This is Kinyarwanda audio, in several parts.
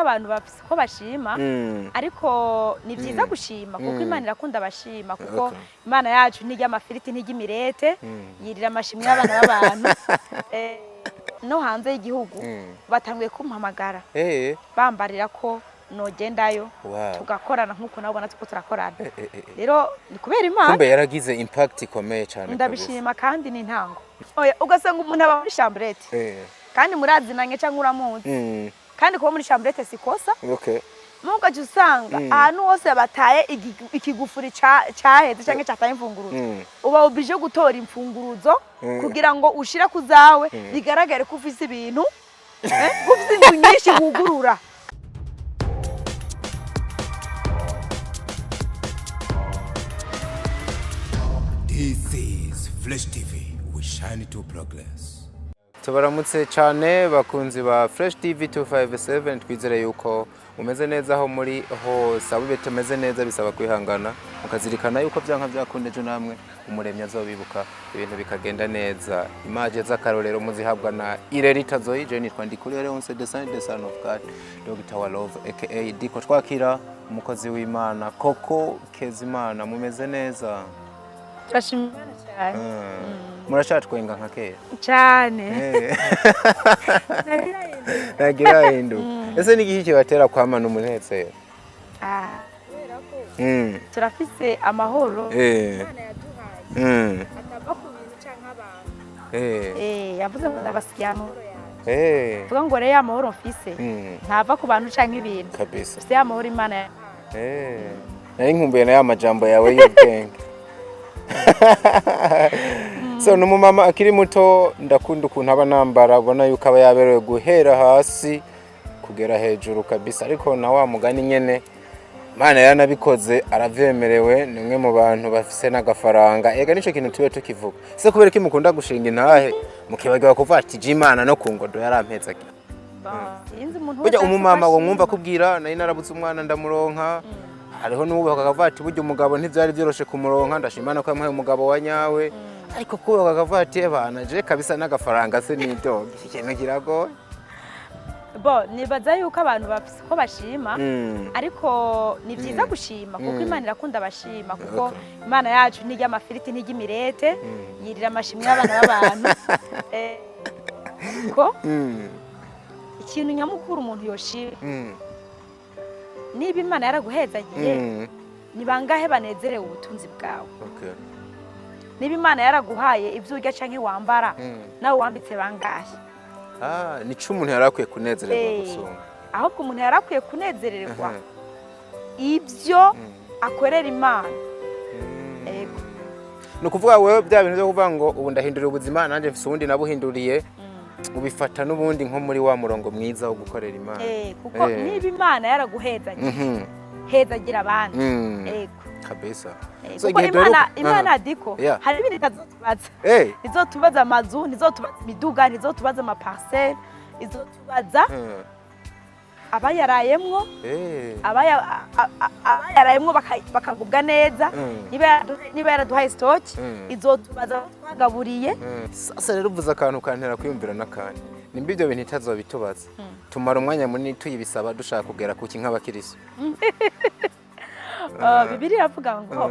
abantu bafise ko bashima ariko ni byiza gushima kuko Imana irakunda bashima kuko Imana yacu ntirya amafiriti ntirya imirete yirira amashimwe y'abana b'abantu no hanze y'igihugu batanguye kumpamagara bambarira ko nogendayo tugakorana nkuko nabona tuko turakorana rero ni kubera Imana kumbe yaragize impact ikomeye cyane ndabishima kandi ni ntango ugasanga umuntu aba muri chambrette kandi murazinanye cyangwa uramuzi kandi kuba muri chambrette sikosa muga usanga ahantu hose bataye ikigufuri cyaheze cyangwa cyataye imfunguruzo uba obije gutora imfunguruzo kugira ngo ushira kuzawe bigaragare ko ufise ibintu ufise inzu nyinshi wugurura. This is Flash TV. We shine to progress. Tubaramutse cyane bakunzi ba Flash TV 257 twizere yuko umeze neza aho muri hose abibe tumeze neza bisaba kwihangana mukazirikana yuko byanka byakundeje namwe umuremyi azobibuka ibintu bikagenda neza. Image z'akarorero muzihabwa na Irerita Zoe je nitwa Ndikuri rero onse the son of God Dr. Walove aka Diko twakira umukozi w'Imana koko Kezimana mumeze neza. Turashimana cyane. Muracatwenga nka kera. Cyane. Nagira hindu. Ese nigihe kibatera kwamana umunezero? Kubera ko turafise amahoro. Imana yaduhaye. Atava ku bintu canke abantu. Yavuze ngo ndabasigiye amahoro yawe. Vuga ngo rero amahoro mfise ntava ku bantu canke ibintu. Kabisa. Ufise amahoro Imana yawe. Nari nkumbuye na ya majambo yawe y'ubwenge. So numumama akiri muto ndakunda ukuntu aba nambara bona yuko aba yaberewe guhera hasi kugera hejuru kabisa ariko na wa mugani nyene Imana yanabikoze aravyemerewe nimwe mu bantu bafise n'agafaranga ega nico kintu tube tukivuga se kubera ki mukunda gushinga intahe mukibagirwa kuva ati Imana no kungodo yarampeza ki inzi umuntu burya umumama wo mwumva kubwira nari narabutse umwana ndamuronka hariho n'ubu bakavuga ati burya umugabo ntivyari byoroshe kumuronka ndashimana ko yamuhaye umugabo wa nyawe ariko ko bakavuga ati ebana je kabisa n'agafaranga se n'indoga ikintu kiragoye bo nibaza yuko abantu bafise ko bashima ariko ni byiza gushima kuko Imana irakunda bashima kuko Imana yacu ntirya amafiriti ntirya imirete yirira amashimwe y'abana b'abantu ko ikintu nyamukuru umuntu yoshima niba Imana yaraguhezagiye ni bangahe banezerewe ubutunzi bwawe niba Imana yaraguhaye ibyo urya canke wambara nawe wambitse bangahe nico umuntu yarakwiye kunezererwa gusonga ahubwo umuntu yarakwiye kunezererwa ibyo akorera Imana no kuvuga wewe bya bintu byo kuvuga ngo ubu ndahindurira ubuzima nanje mfise ubundi nabuhinduriye ubifata n'ubundi nko muri wa murongo mwiza wo gukorera Imana kuko niba Imana yaraguhezagiye hezagira abandi kabisa so Imana Diko hari ibindi kazotubaza izotubaza amazu nizotubaza imiduga nizotubaza amaparcelle izotubaza abayarayemwo abayarayemwo bakagubwa neza niba yaraduhaye stock izotubaza twagaburiye sasa rero uvuze akantu kantera kwiyumvira nakandi nimba ibyo bintu itazobitubaza tumara umwanya munini tuyibisaba dushaka kugera kuki nk'abakiriso Bibiliya avuga ngo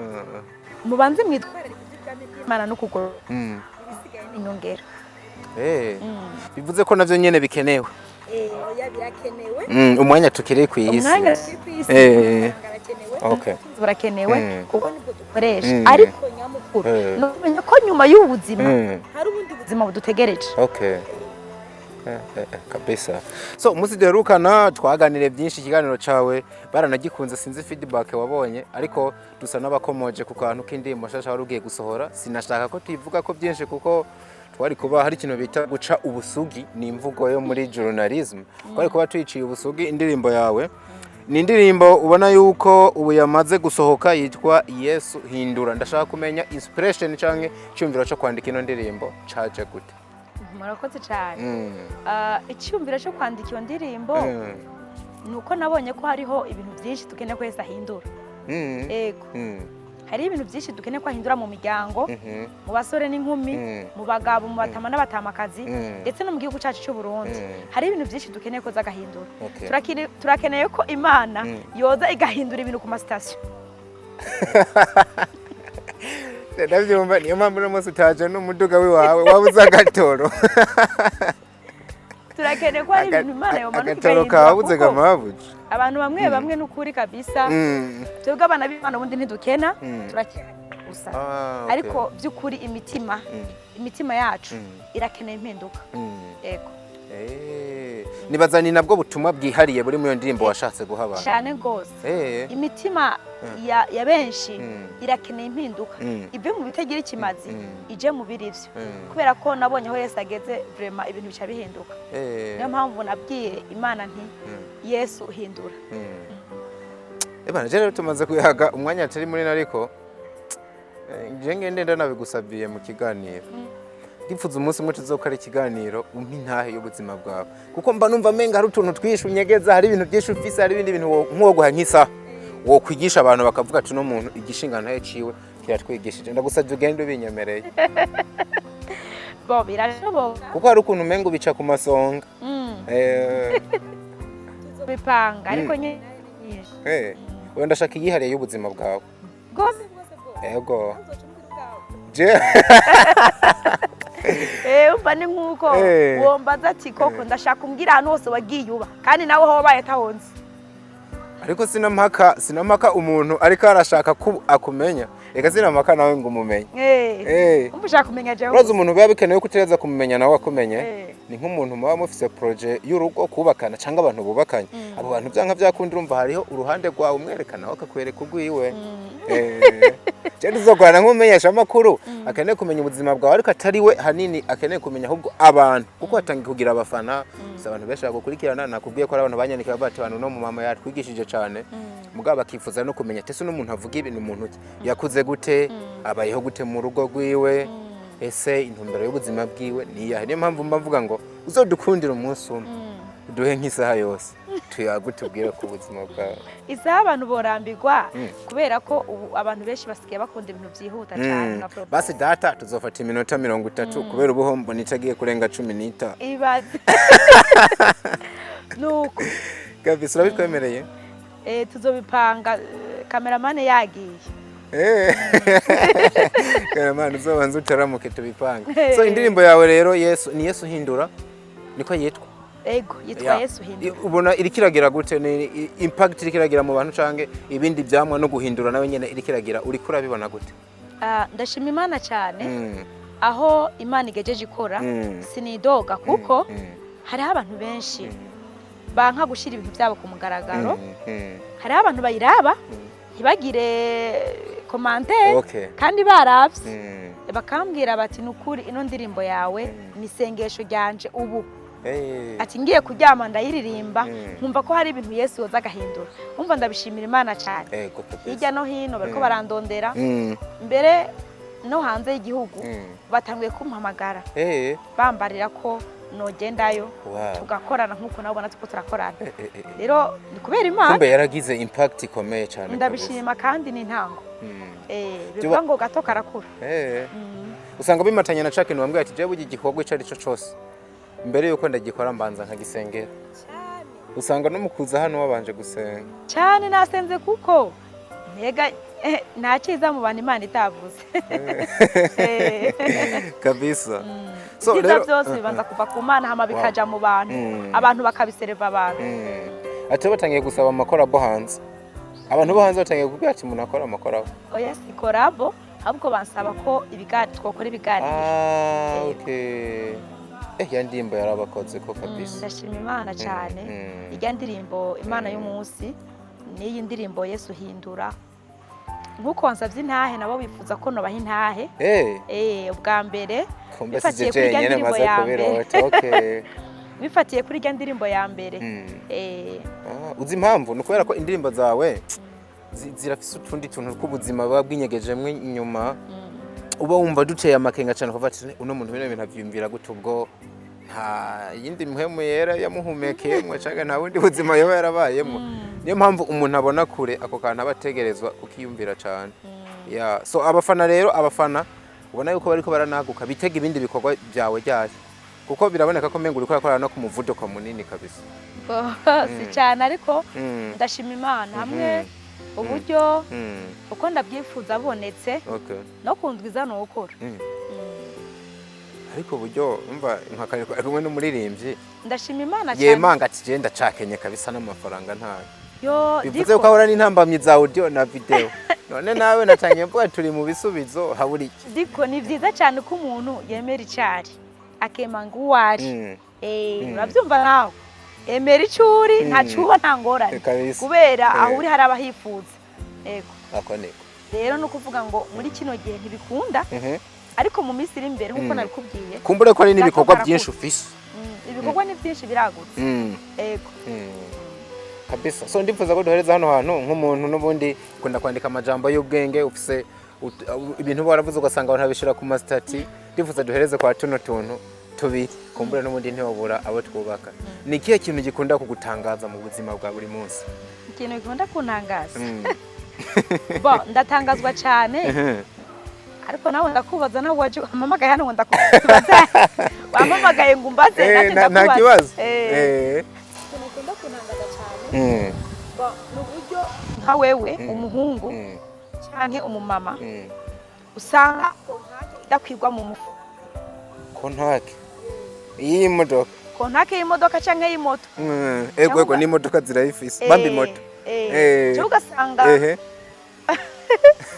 mubanze mwitwarire iby'ibwami bw'Imana no kugorora ibisigaye n'inyongera bivuze ko navyo nyene bikenewe birakenewe umwanya tukiri kw'isi burakenewe kuko nibwo dukoresha ariko nyamukuru no kumenya ko nyuma y'ubuzima hari ubundi buzima budutegereje kabisa so umunsi derukana twaganire byinshi ikiganiro cawe baranagikunze sinzi feedback wabonye ariko dusa n'abakomoje ku kantu k'indimo shasha warugiye gusohora sinashaka ko tuvuga ko byinshi kuko twari kuba hari ikintu bita guca ubusugi ni imvugo yo muri journalism twari kuba twiciye ubusugi indirimbo yawe ni indirimbo ubona yuko ubu yamaze gusohoka yitwa Yesu hindura ndashaka kumenya inspiration canke cyumviro cyo kwandika ino ndirimbo caje gute murakoze cyane icyumviro cyo kwandika iyo ndirimbo nuko nabonye ko hariho ibintu byinshi tukeneye kwesa hindura hari ibintu byinshi dukeneye ko ahindura mu miryango mu basore n'inkumi mu bagabo mu batama n'abatamakazi ndetse no mu gihugu cyacu cy'u Burundi hari ibintu byinshi dukeneye ko zagahindura turakeneye ko Imana yoza igahindura ibintu ku masitasiyo ndabyumva niyo mpamvu uno munsi utaje n'umuduga wawe wabuze agatoro turakeneye ko hari ibintu Imana yomanuka agatoro kabuze gamabuze abantu bamwe n'ukuri kabisa twebwe abana b'Imana ubundi ntidukena turakeneye gusa ariko by'ukuri imitima yacu irakeneye impinduka yego nibaza ni nabwo butumwa bwihariye buri mu ndirimbo washatse guha abantu cyane gose imitima ya benshi irakeneye impinduka ive mu bitagira ikimazi ije mu birivyo kubera ko nabonye aho Yesu ageze vraiment ibintu bica bihinduka niyo mpamvu nabwiye Imana nti Yesu uhindura Ebana rero tumaze kuyaga umwanya atari muri nariko je ngende ndanabigusabiye mu kiganiro Gipfuza umunsi umwe tuzokora ikiganiro umpintahe y'ubuzima bwawe kuko mba numva menga hari utuntu twishu nyegeza hari ibintu byinshi ufise hari ibindi bintu nko guhankisa wo kwigisha abantu bakavuga ati no muntu igishingano yaciwe kiratwigishije ndagusabye ugende ubinyemereye bo birashoboka kuko hari ukuntu mengo bica ku masonga bipanga ariko nyine wenda ndashaka igihariye y'ubuzima bwawe gose yego je umva ni nkuko wombaza ati koko ndashaka umbwira ahantu hose wagiye uba kandi nawe ho baye tahonze ariko sinampaka umuntu ariko arashaka ko akumenya reka sinampaka nawe ngo umumenye umushaka kumenya je uraza umuntu biba bikenewe kutereza kumumenya nawe akumenye ni nk'umuntu muba mufise projet y'urugo kubakana cyangwa abantu bubakanye abo bantu byanka byakunda urumva hariho uruhande rwawe umwerekana bakakwereka ugwiwe cyane uzogwana nk'umumenyesha makuru akeneye kumenya ubuzima bwawe ariko atari we hanini akeneye kumenya ahubwo abantu kuko atangiye kugira abafana abantu benshi bagukurikirana nakubwiye ko ari abantu banyandika bati abantu no mu mama yatwigishije cyane mugabo bakifuza no kumenya tese n'umuntu avuga ibintu umuntu yakuze gute abayeho gute mu rugo rwiwe ese intumbero y'ubuzima bwiwe niya niyo mpamvu mbavuga ngo uzodukundira umunsi umwe duhe nk'isaha yose tuyagutubwire ku buzima bwawe isaha abantu borambirwa kubera ko ubu abantu benshi basigaye bakunda ibintu byihuta cyane na problem basi data tuzofata iminota 30 kubera ubuhombo nitagiye kurenga 15 ibaze nuko kabisa urabitwemereye tuzobipanga cameraman yagiye cameraman uzobanza utaramuke tubipanga so indirimbo yawe rero Yesu ni Yesu uhindura niko yitwa ego yitwa Yesu uhindura ubona irikiragira gute ni impact irikiragira mu bantu canke ibindi byamwa no guhindura nawe nyene irikiragira uri kurabibona gute ndashima Imana cyane aho Imana igejeje ikora sinidoga kuko hari abantu benshi banka gushira ibintu byabo ku mugaragaro hari abantu bayiraba ntibagire commentaire kandi baravye bakambwira bati nukuri ino ndirimbo yawe ni sengesho ryanje ubu ati ngiye kuryama ndayiririmba nkumva ko hari ibintu Yesu yoza agahindura umva ndabishimira Imana cyane hirya no hino bariko barandondera mbere no hanze y'igihugu batanguye kumpamagara bambarira ko nogendayo tugakorana nkuko nabona tuko turakorana rero ni kubera Imana kumbe yaragize impact ikomeye cyane ndabishima kandi ni ntango bivuga ngo gato karakura usanga bimatanya na Chake niwambwiye ati je bugi igikorwa ico ari cyo cyose mbere yuko ndagikora mbanza nkagisengera usanga no mukuza hano wabanje gusenga cyane nasenze kuko ntega nta cyiza mu bantu Imana itavuze kabisa so rero byose bibanza kuva ku Mana hama bikaja mu bantu abantu bakabisereva abantu ati batangiye gusaba amakorabo hanze abantu bo hanze batangiye kuvuga ati umuntu akora amakorabo oya si korabo ahubwo bansaba ko ibigari twokora ibigari okay ya ndimbo yarabakoze ko kabisa ndashima Imana cyane ijya ndirimbo Imana y'umunsi niyi ndirimbo Yesu uhindura nkuko wansavye intahe nabo bifuza ko nobaha intahe ubwa mbere bifatiye kuri ijya ndirimbo ya mbere bifatiye kuri ijya ndirimbo ya mbere uzi impamvu nukubera ko indirimbo zawe zirafise utundi tuntu tw'ubuzima bw'inyegejemwe inyuma uba wumva duteye amakenga cyane kuva ati uno muntu bino bintu avyumvira gute ubwo nta yindi muhemu yera yamuhumekeyemwe cyangwa nta wundi buzima yoba yarabayemo niyo mpamvu umuntu abona kure ako kantu abategerezwa ukiyumvira cyane Yeah, so abafana rero ubona yuko bariko baranaguka bitega ibindi bikorwa byawe ryari kuko biraboneka ko mengo uriko akora no ku muvuduko munini kabisa. Si cyane ariko ndashima Imana hamwe uburyo uko ndabyifuza abonetse no kundwiza no gukora. Ariko uburyo umva nkakari kumwe n'umuririmbyi ndashima Imana cyane. Yemanga ati je ndacakenye kabisa n'amafaranga ntayo. Yo bivuze ko ahora n'intambamyi za audio na video. None nawe natangiye mvuga turi mu bisubizo haburi iki. Diko ni vyiza cyane ko umuntu yemera icari akemanga uwari. Uravyumva nawe. Emera icuri ntacuba ntangorane kubera aho uri haraba hifuza. Ego. Akoneko. Rero no kuvuga ngo muri kino gihe ntibikunda. Ariko mu minsi iri imbere nkuko nabikubwiye. Kumbure ko ari n'ibikorwa byinshi ufise. Ibikorwa ni byinshi biragutse. Ego. Kabisa. So ndifuza ko duhereza hano hantu nk'umuntu n'ubundi ukunda kwandika amajambo y'ubwenge ufise ibintu baravuze ugasanga abantu babishira ku mastati. Ndifuza duhereze kwa tuno tuntu tubiri kumbure n'ubundi ntibabura abo twubaka. Ni kihe kintu gikunda kugutangaza mu buzima bwa buri munsi? Ikintu gikunda kuntangaza. Bo ndatangazwa cyane. Ariko nawe ndakubaza nawe waje amamagaye hano ndakubaza. Wamamagaye ngo umbaze nati ndakubaza. Nta kibazo. Kinakunda kuntangaza cyane. Bo n'uburyo nka wewe umuhungu canke umumama usanga idakwirwa mu mufu. Kontake. Iyi modoka. Kontake y'imodoka canke y'imoto. Ego n'imodoka zirayifise. Bambi moto. Cyo ugasanga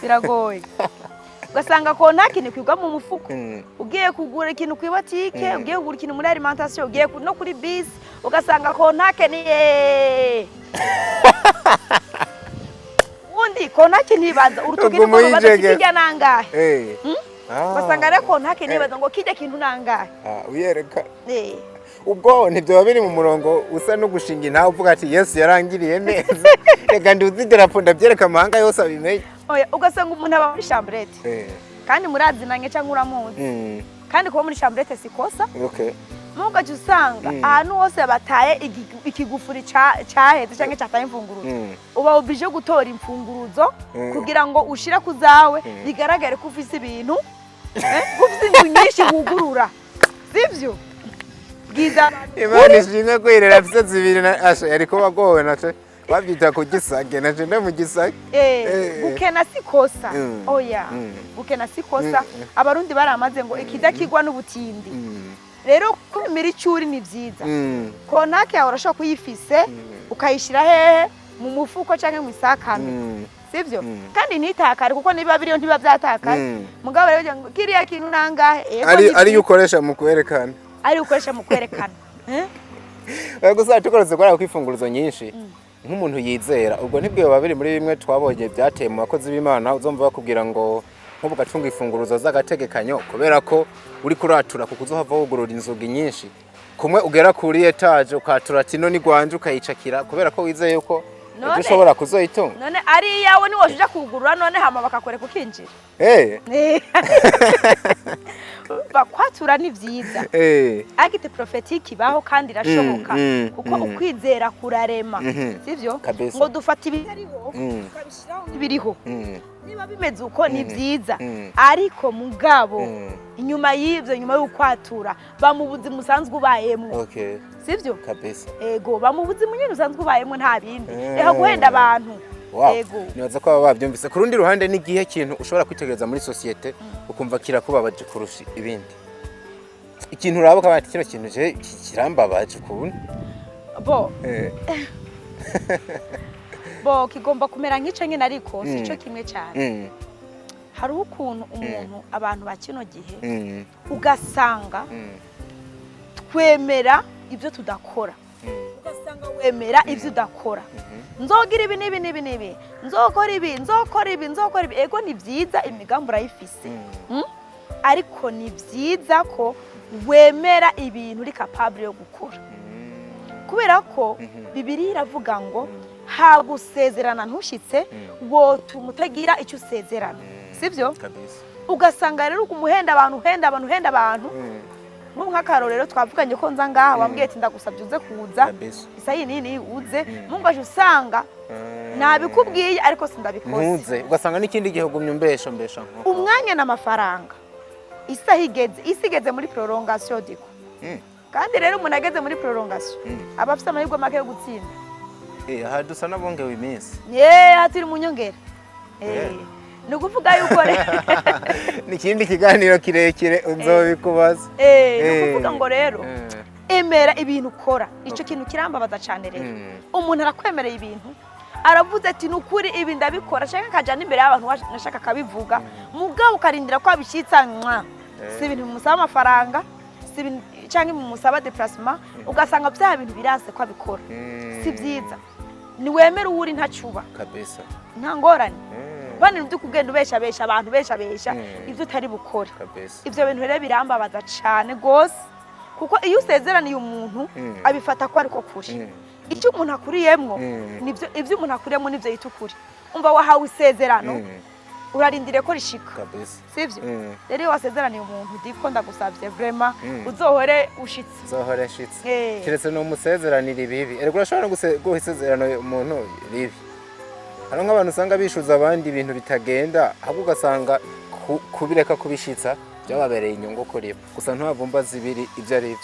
biragoye. Ugasanga kontake ni kwirwa mu mufuko. Ugiye kugura ikintu ku ibotike, ugiye kugura ikintu muri alimentation, ugiye no kuri bus, ugasanga kontake ni Undi kontake nibaza urutugira ngo kijya nangahe. Basanga rero kontake nibaza ngo kijya kintu nangahe. Uyereka. Ubwo ntibyo biri mu murongo usa no gushinga intaho uvuga ati Yesu yarangiriye neza. Reka nduzidirapo ndabyereka amahanga yose abimenye. Oya ugasanga umuntu aba muri chambrette. Kandi murazinanye cyangwa uramuzi. Kandi kuba muri chambrette sikosa. Muga usanga ahantu hose bataye ikigufuri cyaheze cyangwa cyataye imfunguruzo. Uba obije gutora imfunguruzo kugira ngo ushira kuzawe bigaragare ko ufise ibintu ufise inzu nyinshi wugurura. Sivyo? Bwiza. Imana ishimwe kwirera afise zibiri ariko bagowe nace. Babyita ku gisage naje mu gisage. Gukena sikosa. Oya. Gukena sikosa. Abarundi baramaze ngo ikidakigwa n'ubutindi. Rero kumira icuri ni byiza. Kontake yawe urashobora kuyifise ukayishira hehe mu mufuko canke mu isakame. Sivyo? Kandi ntitakare kuko niba biriyo ntiba byatakare. Mugabo rero ngo kiriya kintu nangahe. Ari ukoresha mu kwerekana. Ari ukoresha mu kwerekana. Gusa tukoroze gora kwifunguruzo nyinshi. Nk'umuntu yizera ubwo ntibwe babiri muri bimwe twabonye byateye mu bakozi b'Imana uzumva bakubwira ngo nk'ubu gacunga ifunguruzo z'agategekanyo kubera ko uri kuratura kuko uzohava wugurura inzugi nyinshi kumwe ugera kuri etage ukatura ati none igwanje ukayicakira kubera ko wizeye yuko ushobora kuzoyitunga. None ari yawe ni woje kugurura none hama bakakoreka ukinjira. Bakwatura ni vyiza. Agite prophetique baho kandi rashoboka kuko ukwizera kurarema. Sivyo? Ngo dufata ibiriho ukabishiraho ibiriho. Niba bimeze uko ni vyiza ariko mugabo inyuma y'ivyo nyuma y'ukwatura bamubuzi musanzwe ubayemwe. Sivyo? Kabisa. Ego bamubuzi munyine usanzwe ubayemwe nta bindi. Eho guhenda abantu. Ego. Nibaza ko babyumvise. Ku rundi ruhande ni gihe kintu ushobora kwitegereza muri societe ukumva kirakubabaje kurusha ibindi. Ikintu urabo kabati kino kintu je kirambabaje kubona. Bo. Bo kigomba kumera nk'ico nyine ariko sico kimwe cyane. Hari ukuntu umuntu abantu bakino gihe ugasanga twemera ibyo tudakora. Ugasanga wemera ibyo udakora. Nzogira ibi nibi nzokora ibi ego ni byiza imigambo urayifise. Ariko ni byiza ko wemera ibintu uri capable yo gukora. Kubera ko Bibiliya iravuga ngo ha gusezerana ntushitse wo tumutagira icyo usezerana. Sivyo? Kabisa. Ugasanga rero kumuhenda abantu nk'akaro rero twavuganye ko nza ngaha wambwiye ati ndagusabye uze kuza. Isayi nini uze mungaje usanga nabikubwiye ariko sindabikoze ntuze ugasanga n'ikindi gihe ugumye mbesha nko umwanya n'amafaranga isaha igeze muri prolongation diko kandi rero umuntu ageze muri prolongation aba afite amahirwe make yo gutsinda aha dusa nabongewe iminsi hatiri mu nyongera ni ukuvuga yuko n'ikindi kiganiro kirekire unzobikubaza ni ukuvuga ngo rero emera ibintu ukora icyo kintu kirambabaza cyane rero umuntu arakwemereye ibintu aravuze ati nukuri ibi ndabikora ashaka akajyana imbere y'abantu nashaka akabivuga mugabo ukarindira ko abishyitsa si ibintu bimusaba amafaranga si ibintu cyangwa bimusaba déplacement ugasanga bya bintu biranse ko abikora si byiza niwemere uwuri ntacuba kabisa nta ngorane bane ndu kugenda ubesha abantu besha ibyo utari bukore ibyo bintu rero birambabaza cyane gose kuko iyo usezeraniye umuntu abifata ko ariko kuri icyo umuntu akuriyemwo nibyo ibyo umuntu akuriyemwo nibyo yitukuri umva wahawe isezerano urarindire ko rishika kabisa sivyo rero iyo wasezeraniye umuntu diko ndagusabye vraiment uzohore ushitse kiretse no musezeranira ibibi erego urashobora guha isezerano umuntu ribi hari nk'abantu usanga bishuza abandi ibintu bitagenda ahubwo ugasanga kubireka kubishitsa byababereye inyungu kuri bo gusa ntavumba zibiri ibyo ari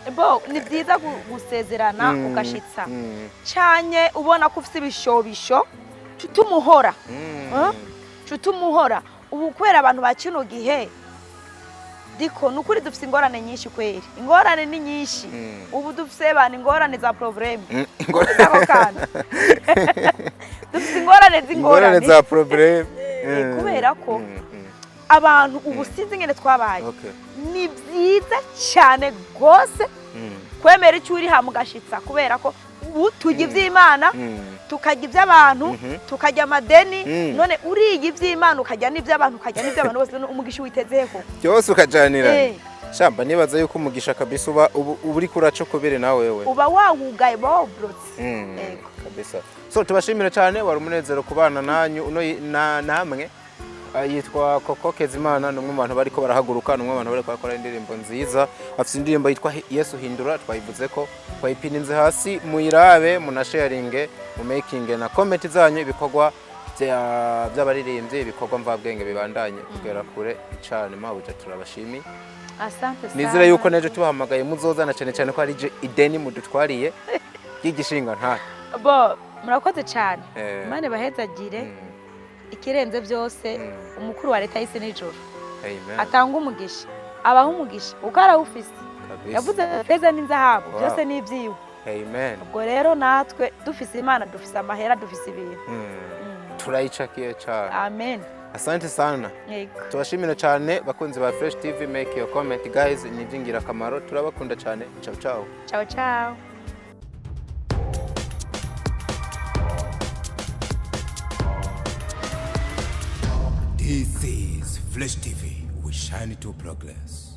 byo ni byiza gusezerana ugashitsa cyane ubona ko ufite ibishobisho tutumuhora ubu kubera abantu ba kino gihe diko nukuri dufite ingorane nyinshi kweri ingorane ni nyinshi ubu dufite abantu ingorane za problème dufite ingorane za problème kubera ko abantu ubu sinzi ngene twabaye ni byiza cyane gose kwemera icyo uri hamugashitsa kubera ko ubu tujya iby'Imana tukajya iby'abantu tukajya amadeni none uriga iby'Imana ukajya n'iby'abantu ukajya n'iby'abantu bose umugisha witezeho byose ukajanira shamba nibaza yuko umugisha kabisa uba uri kuraco kubere nawe wewe uba wahugaye bobrotse kabisa so tubashimira cyane wari umunezero kubana nanyu uno namwe yitwa Imana numwe mu bantu bariko barahaguruka numwe mu bantu bariko bakora indirimbo nziza afite indirimbo yitwa Yesu hindura twayivuze ko twayipininze hasi muyirabe munasharinge mu making na comment zanyu ibikorwa by'abaririmbyi ibikorwa mvabwenge bibandanye kugera kure cyane mabuja turabashimi asante sana nizere yuko neje tubahamagaye muzozana cyane ko ari je ideni mudutwariye yigishinga nta bo murakoze cyane Imana bahezagire ikirenze byose umukuru wa leta y'isi n'ijoro atanga umugisha abaho umugisha ukara ufise yavuze feza n'inzahabu byose n'ibyiwe ubwo rero natwe dufise Imana dufise amahera dufise ibintu turayicakiye cyane amen asante sana tubashimira cyane bakunzi ba Fresh TV make your comment guys ni by'ingirakamaro turabakunda cyane ciao ciao This is Flash TV. We shine to progress.